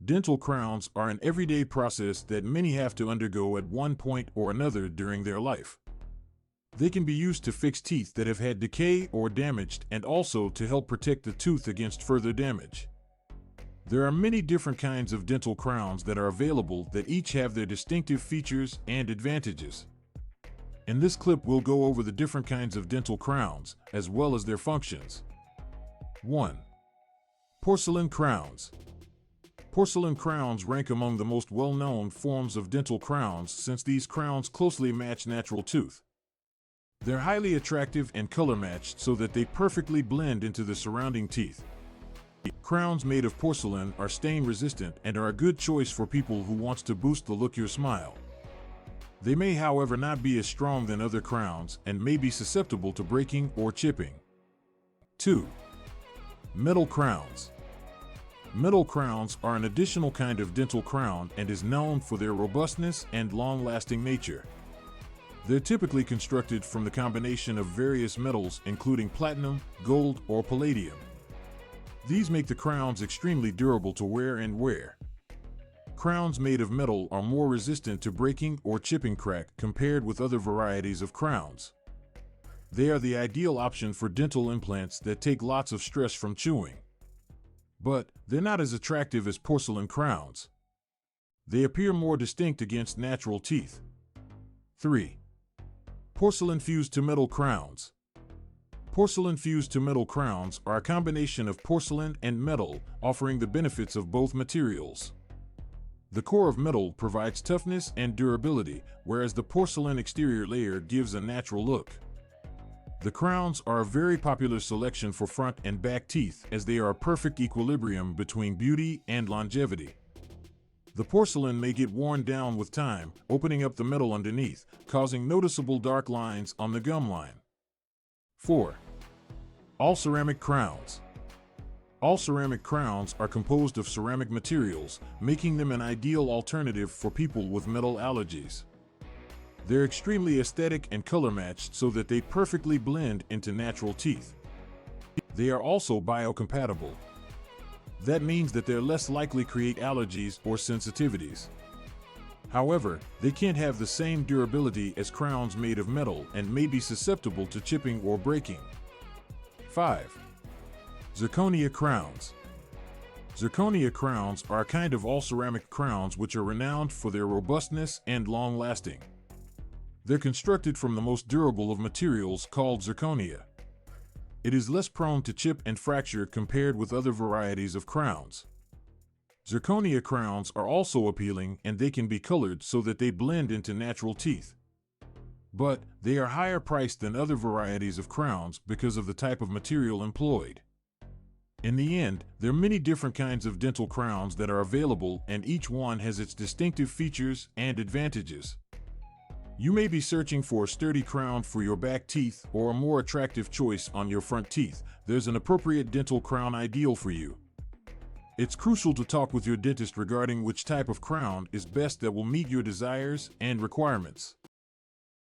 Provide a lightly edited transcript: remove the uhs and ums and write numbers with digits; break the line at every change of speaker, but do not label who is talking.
Dental crowns are an everyday process that many have to undergo at one point or another during their life. They can be used to fix teeth that have had decay or damaged, and also to help protect the tooth against further damage. There are many different kinds of dental crowns that are available that each have their distinctive features and advantages. In this clip, we'll go over the different kinds of dental crowns, as well as their functions. 1. Porcelain crowns. Porcelain crowns rank among the most well-known forms of dental crowns since these crowns closely match natural tooth. They're highly attractive and color-matched so that they perfectly blend into the surrounding teeth. Crowns made of porcelain are stain-resistant and are a good choice for people who want to boost the look of your smile. They may, however, not be as strong than other crowns and may be susceptible to breaking or chipping. 2. Metal crowns. Metal crowns are an additional kind of dental crown and is known for their robustness and long-lasting nature. They're typically constructed from the combination of various metals, including platinum, gold, or palladium. These make the crowns extremely durable to wear and wear. Crowns made of metal are more resistant to breaking or chipping crack compared with other varieties of crowns. They are the ideal option for dental implants that take lots of stress from chewing. But they're not as attractive as porcelain crowns. They appear more distinct against natural teeth. 3. Porcelain fused to metal crowns. Porcelain fused to metal crowns are a combination of porcelain and metal, offering the benefits of both materials. The core of metal provides toughness and durability, whereas the porcelain exterior layer gives a natural look. The crowns are a very popular selection for front and back teeth as they are a perfect equilibrium between beauty and longevity. The porcelain may get worn down with time, opening up the metal underneath, causing noticeable dark lines on the gum line. 4. All ceramic crowns. All ceramic crowns are composed of ceramic materials, making them an ideal alternative for people with metal allergies. They're extremely aesthetic and color-matched so that they perfectly blend into natural teeth. They are also biocompatible. That means that they're less likely to create allergies or sensitivities. However, they can't have the same durability as crowns made of metal and may be susceptible to chipping or breaking. 5. Zirconia crowns. Zirconia crowns are a kind of all-ceramic crowns which are renowned for their robustness and long-lasting. They're constructed from the most durable of materials called zirconia. It is less prone to chip and fracture compared with other varieties of crowns. Zirconia crowns are also appealing and they can be colored so that they blend into natural teeth. But they are higher priced than other varieties of crowns because of the type of material employed. In the end, there are many different kinds of dental crowns that are available, and each one has its distinctive features and advantages. You may be searching for a sturdy crown for your back teeth or a more attractive choice on your front teeth. There's an appropriate dental crown ideal for you. It's crucial to talk with your dentist regarding which type of crown is best that will meet your desires and requirements.